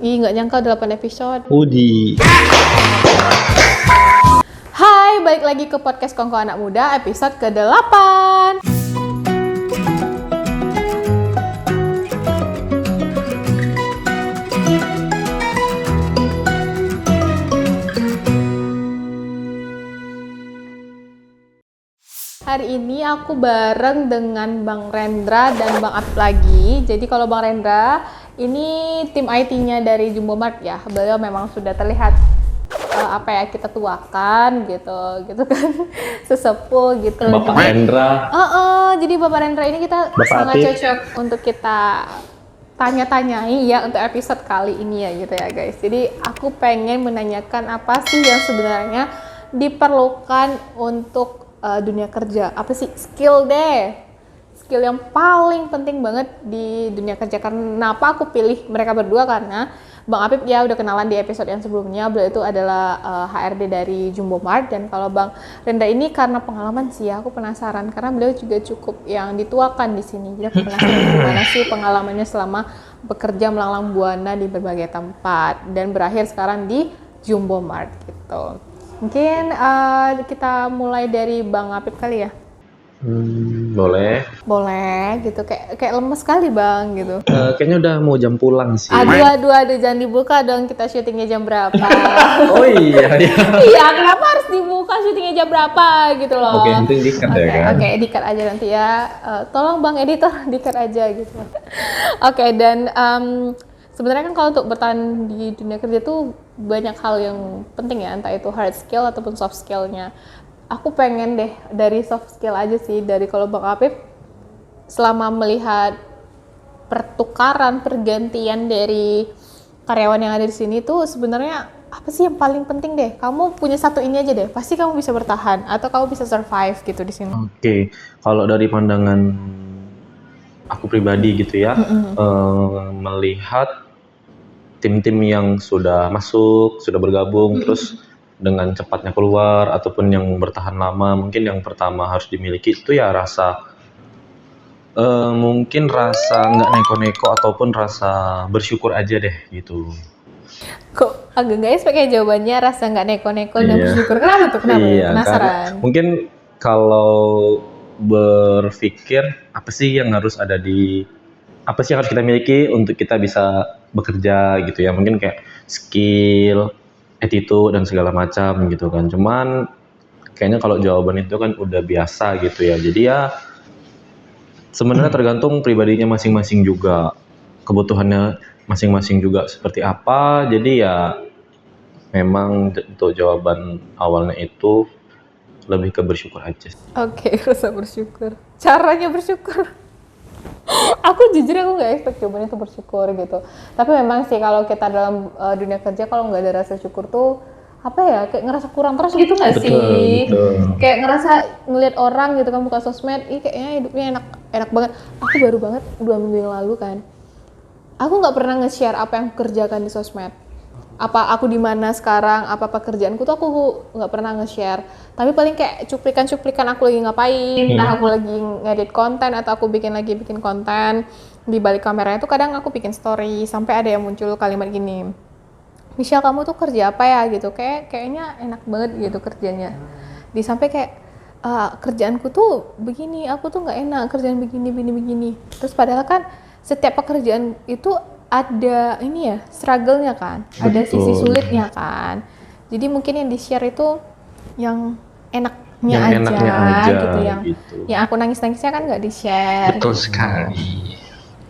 Ih, nggak nyangka 8 episode. Udi. Hai, balik lagi ke podcast Kongko Anak Muda episode ke-8. Hari ini aku bareng dengan Bang Rendra dan Bang Apip lagi. Jadi kalau Bang Rendra, ini tim IT-nya dari Jumbo Mart ya. Beliau memang sudah terlihat kita tuakan gitu kan, sesepuh gitu. Bapak Rendra. Jadi Bapak Rendra ini kita Bapak sangat Apip. cocok untuk kita tanya-tanyai ya untuk episode kali ini ya gitu ya guys. Jadi aku pengen menanyakan apa sih yang sebenarnya diperlukan untuk dunia kerja, apa sih skill yang paling penting banget di dunia kerja. Kenapa aku pilih mereka berdua, karena Bang Apip ya udah kenalan di episode yang sebelumnya, beliau itu adalah HRD dari Jumbo Mart, dan kalau Bang Rendra ini karena pengalaman sih ya, aku penasaran karena beliau juga cukup yang dituakan di sini. Jadi aku penasaran gimana sih pengalamannya selama bekerja melanglang buana di berbagai tempat dan berakhir sekarang di Jumbo Mart gitu. Mungkin kita mulai dari Bang Apip kali ya. Boleh. Boleh gitu, kayak lemes sekali Bang gitu. Kayaknya udah mau jam pulang sih. Aduh, jangan dibuka dong, kita syutingnya jam berapa. Oh iya. Iya, kenapa harus dibuka syutingnya jam berapa gitu loh. Oke, nanti di-cut ya kan. Oke, di-cut aja nanti ya. Tolong Bang Editor, di-cut aja gitu. Oke, dan sebenarnya kan kalau untuk bertahan di dunia kerja tuh banyak hal yang penting ya, entah itu hard skill ataupun soft skillnya. Aku pengen deh dari soft skill aja sih, dari kalau Bang Apip selama melihat pergantian dari karyawan yang ada di sini tuh sebenarnya apa sih yang paling penting deh? Kamu punya satu ini aja deh, pasti kamu bisa bertahan atau kamu bisa survive gitu di sini. Oke, kalau dari pandangan aku pribadi gitu ya, melihat tim-tim yang sudah masuk, sudah bergabung, terus dengan cepatnya keluar ataupun yang bertahan lama, mungkin yang pertama harus dimiliki itu ya mungkin rasa nggak neko-neko ataupun rasa bersyukur aja deh gitu. Kok agak nggak expect ya jawabannya, rasa nggak neko-neko dan Iya. bersyukur. Kenapa tuh? Kenapa? Iya, Penasaran. karena mungkin kalau berpikir apa sih yang harus kita miliki untuk kita bisa bekerja gitu ya, mungkin kayak skill, attitude dan segala macam gitu kan. Cuman kayaknya kalau jawaban itu kan udah biasa gitu ya, jadi ya sebenarnya tergantung pribadinya masing-masing juga, kebutuhannya masing-masing juga seperti apa. Jadi ya memang untuk jawaban awalnya itu lebih ke bersyukur aja. Oke, rasa bersyukur. Caranya bersyukur. Aku jujur nggak expect jawabannya itu bersyukur gitu. Tapi memang sih kalau kita dalam dunia kerja, kalau nggak ada rasa syukur tuh apa ya, kayak ngerasa kurang terus gitu nggak sih? Betul. Kayak ngerasa ngelihat orang gitu kan buka sosmed, kayaknya hidupnya enak banget. Aku baru banget 2 minggu yang lalu kan, aku nggak pernah nge-share apa yang aku kerjakan di sosmed. Apa aku di mana sekarang, apa pekerjaanku tuh aku nggak pernah nge-share. Tapi paling kayak cuplikan aku lagi ngapain, entah aku lagi ngedit konten atau aku bikin konten. Di balik kameranya tuh kadang aku bikin story, sampai ada yang muncul kalimat gini, Michelle, kamu tuh kerja apa ya gitu, kayaknya enak banget gitu kerjanya. Sampai kayak kerjaanku tuh begini, aku tuh nggak enak kerjaan begini. Terus padahal kan setiap pekerjaan itu ada ini ya, struggle-nya kan, ada sisi sulitnya kan. Jadi mungkin yang di-share itu yang enaknya aja gitu, yang aku nangis-nangisnya kan nggak di-share. Betul sekali.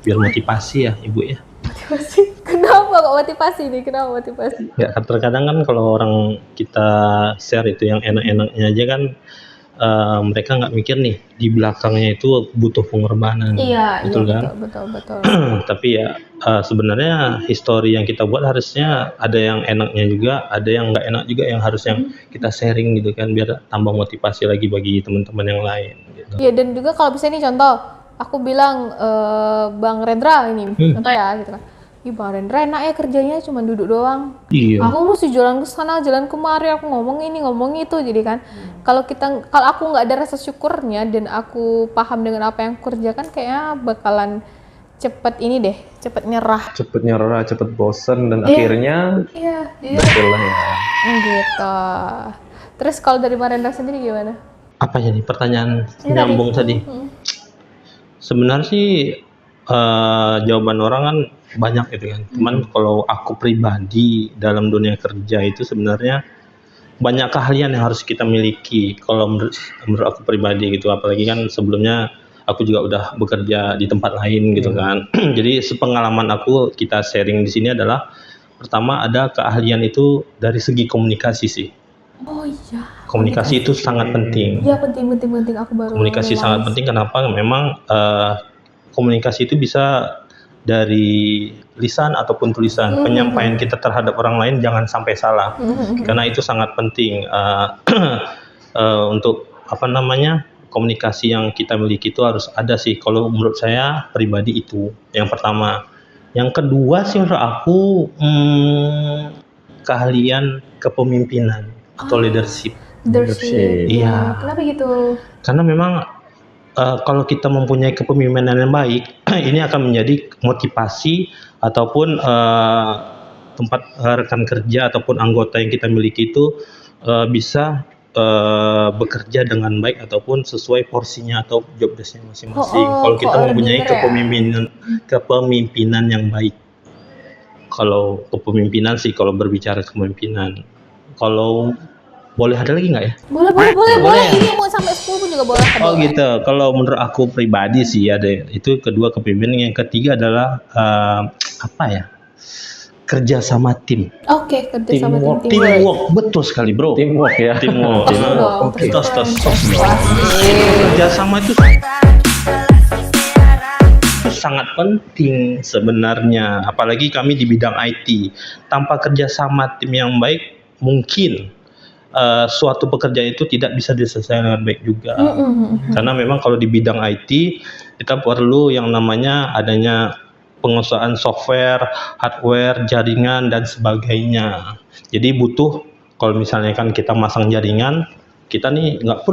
Biar motivasi ya Ibu ya. Motivasi? Kenapa kok motivasi nih? Kenapa motivasi? Ya terkadang kan kalau orang kita share itu yang enak-enaknya aja kan, mereka nggak mikir nih di belakangnya itu butuh pengorbanan. Iya, betul kan? Betul. Tapi ya sebenarnya histori yang kita buat harusnya ada yang enaknya juga, ada yang nggak enak juga yang harus yang kita sharing gitu kan, biar tambah motivasi lagi bagi teman-teman yang lain gitu. Iya, dan juga kalau bisa nih contoh, aku bilang Bang Rendra ini, contoh ya gitu kan. Ih, Bang Rendra enak ya kerjanya cuma duduk doang. Iya. Aku mesti jalan ke sana, jalan kemari, aku ngomong ini, ngomong itu. Jadi kan kalau aku nggak ada rasa syukurnya dan aku paham dengan apa yang aku kerjakan, kayaknya bakalan cepet ini deh, cepet nyerah. Cepet nyerah, cepet bosen, dan Iya. akhirnya Iya, iya. betul lah ya. Gitu. Terus kalau dari Marenda sendiri gimana? Apa jadi pertanyaan Ini nyambung tadi? Sebenarnya sih jawaban orang kan banyak gitu kan. Cuman kalau aku pribadi dalam dunia kerja itu sebenarnya banyak keahlian yang harus kita miliki. Kalau menurut aku pribadi gitu, apalagi kan sebelumnya aku juga udah bekerja di tempat lain gitu kan. Jadi sepengalaman aku kita sharing di sini adalah pertama ada keahlian itu dari segi komunikasi sih. Oh iya. Komunikasi itu sangat penting. Iya penting. Aku baru Komunikasi realize. sangat penting. Kenapa? Memang komunikasi itu bisa dari lisan ataupun tulisan. Penyampaian kita terhadap orang lain jangan sampai salah, karena itu sangat penting untuk apa namanya, komunikasi yang kita miliki itu harus ada sih. Kalau menurut saya pribadi itu yang pertama. Yang kedua sih menurut aku keahlian kepemimpinan atau leadership. Leadership. Iya. Kenapa gitu? Karena memang kalau kita mempunyai kepemimpinan yang baik, ini akan menjadi motivasi ataupun tempat rekan kerja ataupun anggota yang kita miliki itu bisa bekerja dengan baik ataupun sesuai porsinya atau job desk-nya masing-masing. Kalau kita mempunyai koordinir kepemimpinan yang baik. Kalau kepemimpinan sih, kalau berbicara kepemimpinan. Kalau boleh ada lagi nggak ya? Boleh. Ini mau sampai 10 pun juga boleh. Oh gitu. Kalau menurut aku pribadi sih ada itu kedua kepemimpinan. Yang ketiga adalah apa ya? Kerja sama tim. Oke, kerja sama tim. Teamwork. Betul sekali, bro. Teamwork ya. Teamwork. Oke. Tos. Wah, Kerja sama itu sangat penting sebenarnya. Apalagi kami di bidang IT. Tanpa kerja sama tim yang baik, mungkin suatu pekerjaan itu tidak bisa diselesaikan dengan baik juga. Karena memang kalau di bidang IT kita perlu yang namanya adanya penguasaan software, hardware, jaringan dan sebagainya. Jadi butuh, kalau misalnya kan kita masang jaringan, kita nih nggak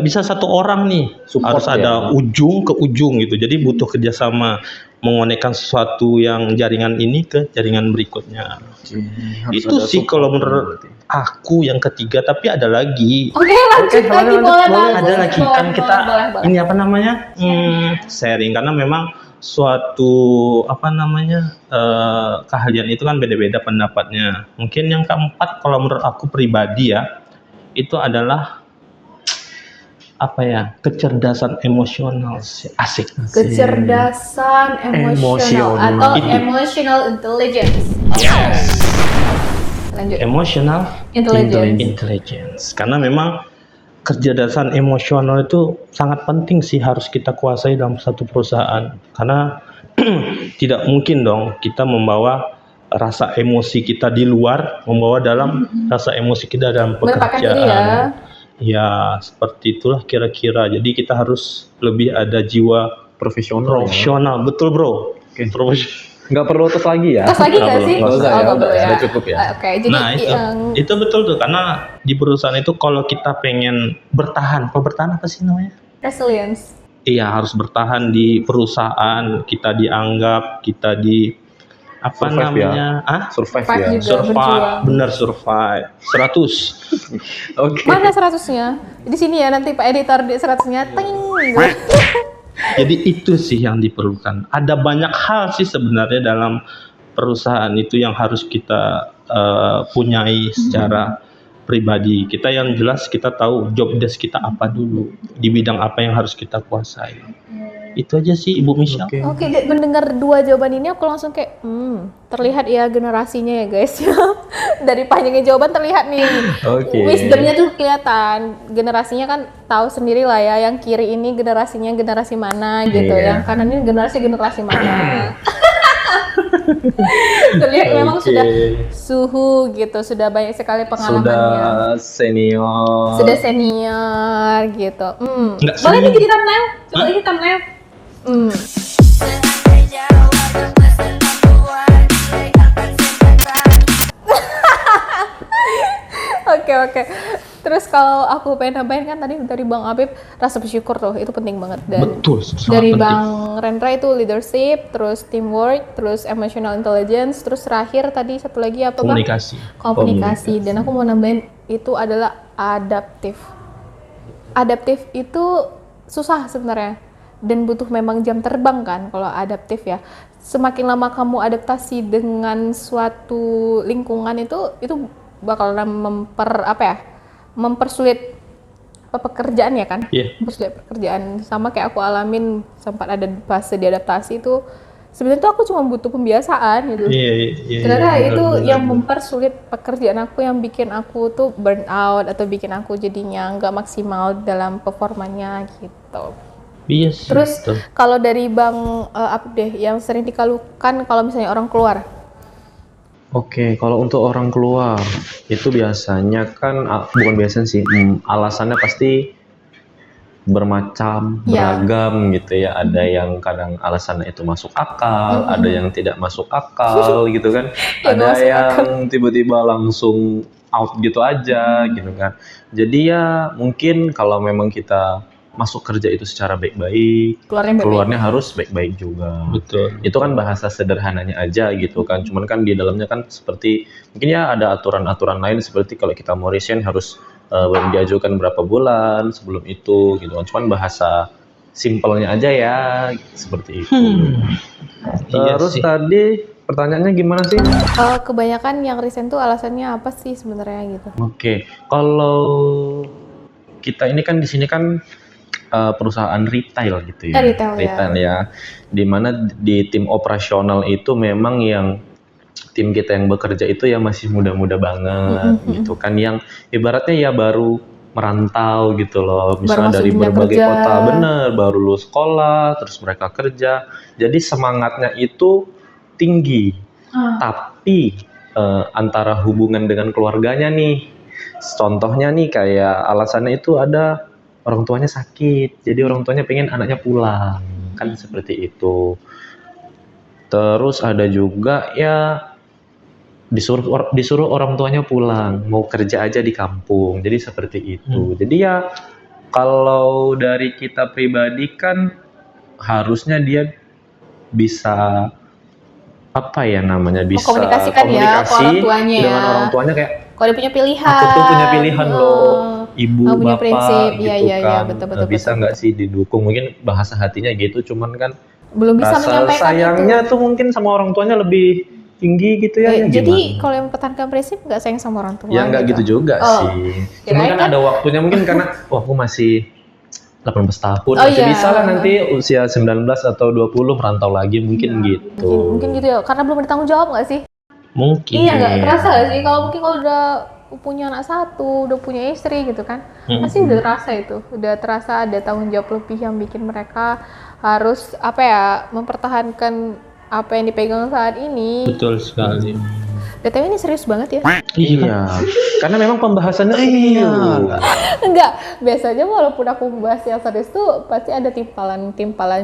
bisa satu orang nih, Support harus ada ujung ke ujung gitu. Jadi butuh kerjasama mengonekkan sesuatu yang jaringan ini ke jaringan berikutnya. Itu sih kalau menurut aku yang ketiga, tapi ada lagi. Oke, lanjut lagi boleh. Ada lagi kan kita boleh. ini apa namanya sharing, karena memang suatu apa namanya keahlian itu kan beda-beda pendapatnya. Mungkin yang keempat kalau menurut aku pribadi ya, itu adalah apa ya, kecerdasan emosional. Asik. Kecerdasan emosional atau emotional intelligence. Yes. Lanjut. Emotional intelligence. Karena memang kecerdasan emosional itu sangat penting sih, harus kita kuasai dalam satu perusahaan. Karena tidak mungkin dong kita membawa rasa emosi kita di luar, membawa dalam rasa emosi kita dalam Melepaskan diri pekerjaan. ya. Ya, seperti itulah kira-kira. Jadi kita harus lebih ada jiwa Profesional. Betul, bro. Nggak perlu tos lagi ya. Tos lagi nggak sih? Nggak usah ya, nggak perlu udah cukup ya. Oke, jadi Nah, itu betul tuh, karena di perusahaan itu kalau kita pengen bertahan, kalau bertahan apa sih namanya? resilience. Iya, harus bertahan di perusahaan, kita dianggap, kita di apa Survive namanya? Survive Survive ya. juga. berjuang. Survive, bener survive. 100. Oke. Mana 100-nya? Di sini ya nanti Pak Editor di 100-nya. Ting. Jadi itu sih yang diperlukan. Ada banyak hal sih sebenarnya dalam perusahaan itu yang harus kita punyai secara pribadi. Kita yang jelas kita tahu job desk kita apa dulu, di bidang apa yang harus kita kuasai. Itu aja sih Ibu Michelle. Oke, mendengar dua jawaban ini aku langsung kayak, terlihat ya generasinya ya guys. Dari panjangnya jawaban terlihat nih. Oke. Wisdomnya tuh kelihatan. Generasinya kan tahu sendiri lah ya, yang kiri ini generasinya generasi mana gitu, Iya. yang kanan ini generasi mana. Terlihat memang sudah suhu gitu, sudah banyak sekali pengalamannya. Sudah senior. Senior gitu. Nggak Boleh senior. nih jadi thumbnail? Coba ini thumbnail. Oke. Terus kalau aku pengen nambahin kan tadi dari Bang Apip rasa bersyukur tuh itu penting banget, dan Betul, sangat dari penting. Bang Rendra itu leadership, terus teamwork, terus emotional intelligence, terus terakhir tadi satu lagi apa Bang? Komunikasi. Komunikasi. Dan aku mau nambahin itu adalah adaptif. Adaptif itu susah sebenarnya dan butuh memang jam terbang kan kalau adaptif ya. Semakin lama kamu adaptasi dengan suatu lingkungan itu bakal mempersulit pekerjaan ya kan? Iya. Mempersulit pekerjaan, sama kayak aku alamin sempat ada fase di adaptasi itu. Sebenarnya tuh aku cuma butuh pembiasaan gitu. Iya. Ternyata itu benar, yang benar. mempersulit pekerjaan aku, yang bikin aku tuh burn out atau bikin aku jadinya nggak maksimal dalam performanya gitu. Iya sih. Terus betul. kalau dari Bang apa deh yang sering dikeluhkan kalau misalnya orang keluar? Oke, kalau untuk orang keluar itu biasanya kan bukan biasanya sih, alasannya pasti bermacam, Ya. beragam gitu ya. Ada yang kadang alasannya itu masuk akal, ada yang tidak masuk akal gitu kan. Ya, Ada masuk yang tiba-tiba langsung out gitu aja gitu kan. Jadi ya mungkin kalau memang kita masuk kerja itu secara baik-baik, Keluarnya baik-baik. keluarnya harus baik-baik juga. Betul. Itu kan bahasa sederhananya aja gitu kan, cuman kan di dalamnya kan seperti mungkin ya ada aturan-aturan lain, seperti kalau kita mau resign harus diajukan berapa bulan sebelum itu gitu kan, cuman bahasa simpelnya aja ya seperti itu. Iya Terus sih. tadi pertanyaannya gimana sih? Kebanyakan yang resign tuh alasannya apa sih sebenarnya gitu? Oke, kalau kita ini kan di sini kan perusahaan retail gitu ya. Retail ya. ya. Dimana di tim operasional itu memang yang tim kita yang bekerja itu ya masih muda-muda banget gitu kan, yang ibaratnya ya baru merantau gitu loh, misalnya masuk dari dunia berbagai kerja. kota, bener, baru lulus sekolah terus mereka kerja, jadi semangatnya itu tinggi. Tapi antara hubungan dengan keluarganya nih, contohnya nih kayak alasannya itu ada orang tuanya sakit, jadi orang tuanya pengen anaknya pulang, kan seperti itu. Terus ada juga ya disuruh orang tuanya pulang, mau kerja aja di kampung, jadi seperti itu. Jadi ya kalau dari kita pribadi kan harusnya dia bisa apa ya namanya, bisa Mengkomunikasikan ya ke orang tuanya dengan ya. orang tuanya kayak Kalau dia punya pilihan. aku tuh punya pilihan loh, ibu Aku punya bapak prinsip. gitu Iya, kan. betul. Bisa nggak sih didukung, mungkin bahasa hatinya gitu, cuman kan Belum bisa rasa menyampaikan sayangnya itu. tuh mungkin sama orang tuanya lebih tinggi gitu ya. Ya Jadi gimana? kalau yang mempertahankan prinsip nggak sayang sama orang tua. Ya nggak gitu juga Oh, sih. Cuman kirain kan kan- ada waktunya mungkin karena aku masih 18 tahun, Oh, masih iya. bisa lah nanti usia 19 atau 20 merantau lagi mungkin gitu. Mungkin gitu ya, karena belum bertanggung jawab nggak sih? Mungkin. Iya, nggak terasa nggak sih? Kalau mungkin kalau udah punya anak satu, udah punya istri gitu kan, pasti udah terasa itu, udah terasa ada tanggung jawab lebih yang bikin mereka harus mempertahankan apa yang dipegang saat ini. Betul sekali. BTW ini serius banget ya? Iya, karena memang pembahasannya Enggak, biasanya walaupun aku bahas yang serius tuh pasti ada timpalan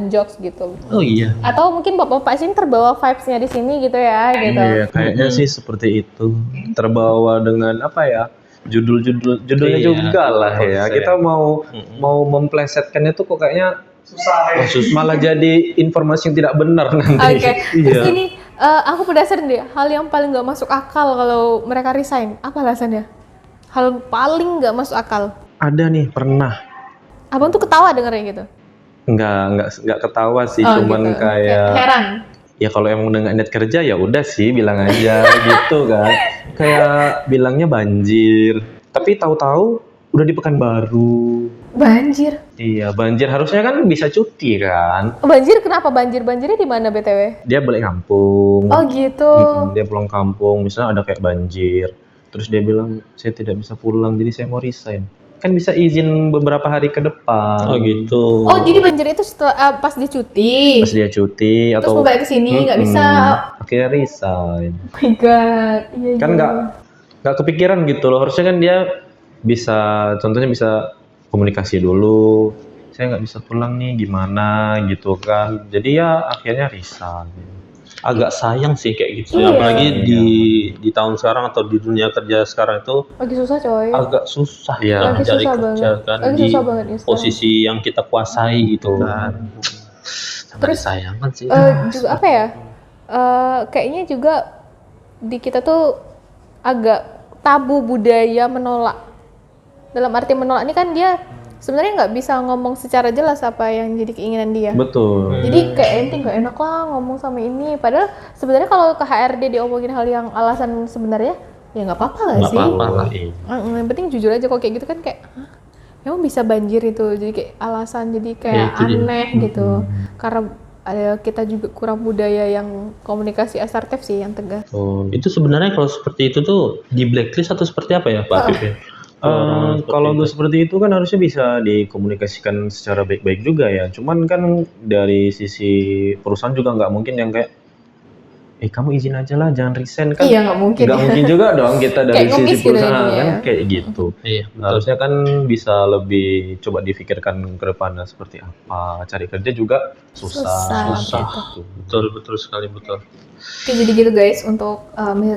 jokes gitu. Oh iya. Atau mungkin bapak-bapak sini terbawa vibes-nya di sini gitu ya, gitu. Iya, kayaknya sih seperti itu. Terbawa dengan apa ya? Judulnya Iya, juga lah ya. konsep. Kita mau memplesetkannya tuh kok kayaknya susah, malah jadi informasi yang tidak benar nanti. Oke, terus Iya. ini aku penasaran deh, hal yang paling nggak masuk akal kalau mereka resign, apa alasannya? Hal paling nggak masuk akal. Ada nih, pernah. Abang tuh ketawa dengernya gitu. Nggak ketawa sih, Oh, cuman gitu. kayak Heran. ya kalau emang udah nggak niat kerja ya udah sih bilang aja gitu kan. Kayak bilangnya banjir, tapi tahu-tahu udah di Pekanbaru. Banjir. Iya, banjir harusnya kan bisa cuti kan. Banjir kenapa banjir? Banjirnya di mana BTW? Dia balik kampung. Oh gitu. Dia pulang kampung, misalnya ada kayak banjir. Terus dia bilang, saya tidak bisa pulang, jadi saya mau resign. Kan bisa izin beberapa hari ke depan. Oh gitu. Oh jadi banjir itu setelah pas dia cuti. Pas dia cuti Terus atau mau balik ke sini nggak bisa. akhirnya resign. Oh my god. Iya, Kan nggak kepikiran gitu loh. Harusnya kan dia bisa, contohnya bisa komunikasi dulu. Saya nggak bisa pulang nih, gimana gitu kan. Jadi ya akhirnya resign. agak sayang sih kayak gitu. Iya. Apalagi di tahun sekarang atau di dunia kerja sekarang itu Lagi susah coy. agak susah Iya. ya Lagi cari susah kerja banget. kan Lagi di susah banget nih sekarang. posisi yang kita kuasai gitu kan. Sangat Terus, disayangkan sih. Juga apa ya? Kayaknya juga di kita tuh agak tabu budaya menolak. Dalam arti menolak ini kan dia sebenarnya nggak bisa ngomong secara jelas apa yang jadi keinginan dia. Betul. Jadi kayak ente nggak enak lah ngomong sama ini. Padahal sebenarnya kalau ke HRD diomongin hal yang alasan sebenarnya ya nggak apa-apa lah Nggak sih. apa-apa lah. Yang penting jujur aja kok kayak gitu kan kayak "Hah? Emang bisa banjir itu jadi kayak alasan jadi kayak Ya, itu dia. aneh gitu. Karena kita juga kurang budaya yang komunikasi asertif sih yang tegas. Itu sebenarnya kalau seperti itu tuh di blacklist atau seperti apa ya Pak Afif ya? Kalau untuk seperti itu kan harusnya bisa dikomunikasikan secara baik-baik juga ya. Cuman kan dari sisi perusahaan juga nggak mungkin yang kayak, kamu izin aja lah, jangan resign kan? Iya, nggak mungkin. Nggak mungkin juga dong kita dari Kayak ngemis sisi gitu perusahaan jadinya kan ya. kayak gitu. Iya, betul. Harusnya kan bisa lebih coba difikirkan ke depannya seperti apa. Cari kerja juga susah. Susah. Betul sekali betul. Oke, jadi gitu guys, untuk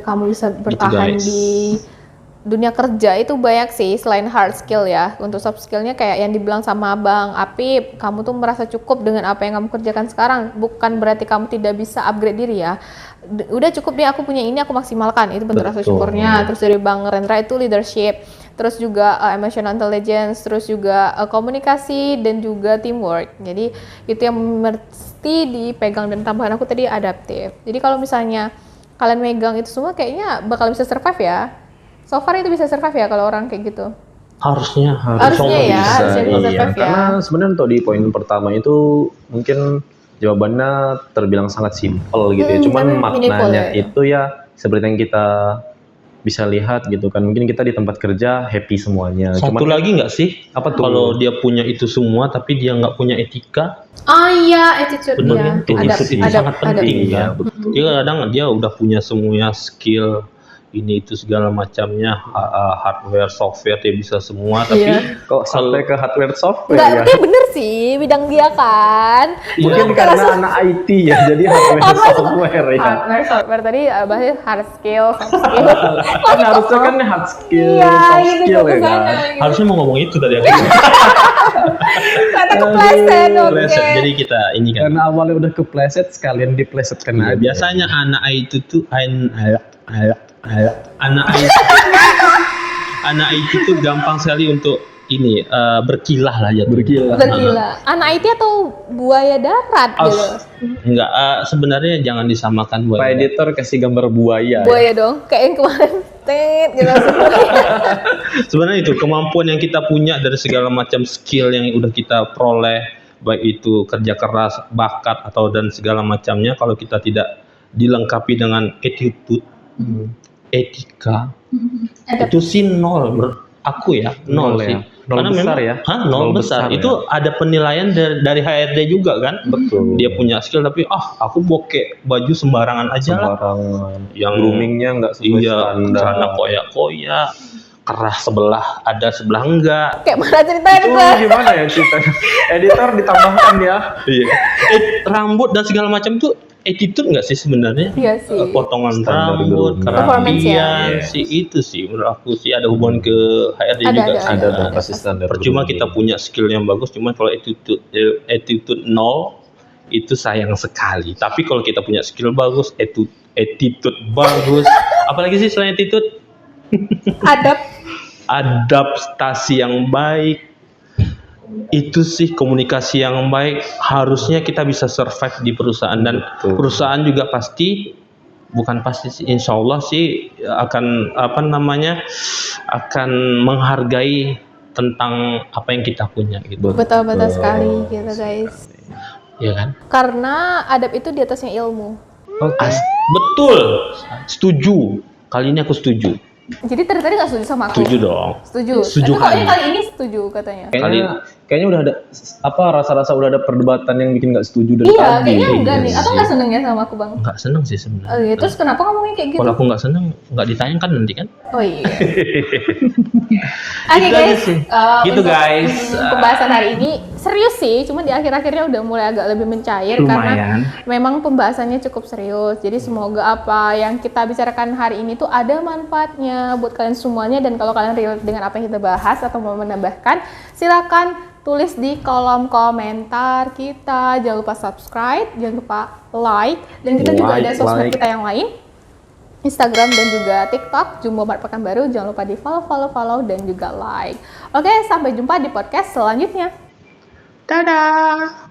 kamu bisa bertahan guys. di dunia kerja itu banyak sih selain hard skill ya. Untuk soft skillnya kayak yang dibilang sama Bang Apip, kamu tuh merasa cukup dengan apa yang kamu kerjakan sekarang. Bukan berarti kamu tidak bisa upgrade diri ya. Udah cukup deh aku punya ini, aku maksimalkan. Itu bentuk rasa Betul. syukurnya. Terus dari Bang Rendra itu leadership. Terus juga emotional intelligence, terus juga komunikasi dan juga teamwork. Jadi itu yang mesti dipegang, dan tambahan aku tadi adaptif. Jadi kalau misalnya kalian megang itu semua kayaknya bakal bisa survive ya. So far itu bisa survive ya kalau orang kayak gitu. Harusnya Ya, harusnya bisa survive ya. Karena sebenarnya untuk di poin pertama itu mungkin jawabannya terbilang sangat simpel gitu ya. Cuman tapi meaningful maknanya ya. itu ya seperti yang kita bisa lihat gitu kan. Mungkin kita di tempat kerja happy semuanya. Satu Cuman lagi nggak sih? Apa tuh? Kalau dia punya itu semua tapi dia nggak punya etika, Oh iya, attitude bener ya. kan? Attitude itu sangat penting Iya, ya. Dia kadang dia udah punya semua skill ini itu segala macamnya, hardware, software dia bisa semua, tapi Iya. kok sampai ke hardware software Enggak, ya? dia bener sih bidang dia kan. Mungkin karena anak IT ya, jadi hardware software ya. Hardware, software tadi bahasnya hard skill, soft skill. Kan harusnya kan hard skill, Iya, soft gitu skill ya kesana, kan. gitu. harusnya mau ngomong itu tadi aku. Kata kepleset, oke. Kepleset. Jadi kita ini kan. Karena awalnya udah kepleset, sekalian diplesetkan Iya, aja. biasanya anak itu tuh anak IT anak IT tuh gampang sekali untuk ini berkilah lah ya. Bergila. Anak IT atau buaya darat gitu. Enggak, sebenarnya jangan disamakan Pak buat editor kasih gambar buaya. Buaya dong, kayak yang kemarin. Tet, gitu. sebenarnya itu kemampuan yang kita punya dari segala macam skill yang udah kita peroleh, baik itu kerja keras, bakat atau dan segala macamnya, kalau kita tidak dilengkapi dengan attitude, etika, itu sih nol aku ya nol, Nol sih. ya. Nol Karena besar memang, ya? Nol Nol besar. besar Itu ada penilaian dari HRD juga kan. Betul. Dia punya skill tapi aku bokeh baju sembarangan aja lah. Sembarangan. Yang Groomingnya nggak sesuai iya, standar. celana koyak-koyak, kerah sebelah ada sebelah enggak. Kayak mana ceritanya Itu tuh? gimana ya ceritanya? Editor ditambahkan ya. Iya. Rambut dan segala macam tuh attitude nggak sih sebenarnya? Iya sih. Potongan Standar rambut, grooming. Performance ya. kerapian, sih itu sih menurut aku sih ada hubungan ke HRD Ada, juga. sih. Ada dong pasti standar. Percuma grooming. kita punya skill yang bagus, cuman kalau attitude nol itu sayang sekali. Tapi kalau kita punya skill bagus, attitude bagus, apalagi sih selain attitude, adaptasi yang baik, itu sih komunikasi yang baik, harusnya kita bisa survive di perusahaan, dan Betul. perusahaan juga pasti, bukan pasti sih, insya Allah sih akan akan menghargai tentang apa yang kita punya gitu, Betul-betul sekali gitu guys. ya kan? Karena adab itu di atasnya ilmu. Betul, setuju. Kali ini aku setuju. Jadi tadi nggak setuju sama aku? Setuju dong. Setuju. Setuju Tapi kok ini kali. kali ini setuju katanya. Kayaknya udah ada rasa-rasa udah ada perdebatan yang bikin nggak setuju dari Iya, tadi. kayaknya enggak nih. Iya Atau sih. nggak seneng ya sama aku bang? Nggak seneng sih sebenarnya. Oh iya, terus kenapa ngomongnya kayak gitu? Kalau aku nggak seneng, nggak ditanyakan nanti kan? Oh iya. Oke Gitu guys, aja sih. Gitu, untuk guys. pembahasan hari ini serius sih, cuma di akhir-akhirnya udah mulai agak lebih mencair Lumayan. karena memang pembahasannya cukup serius. Jadi semoga apa yang kita bicarakan hari ini tuh ada manfaatnya buat kalian semuanya, dan kalau kalian relate dengan apa yang kita bahas atau mau menambahkan, silakan tulis di kolom komentar kita. Jangan lupa subscribe, jangan lupa like, dan kita juga ada sosmed kita yang lain, Instagram dan juga TikTok, Jumbo Mart Pekanbaru. Jangan lupa di follow dan juga like. Oke, sampai jumpa di podcast selanjutnya. Dadah.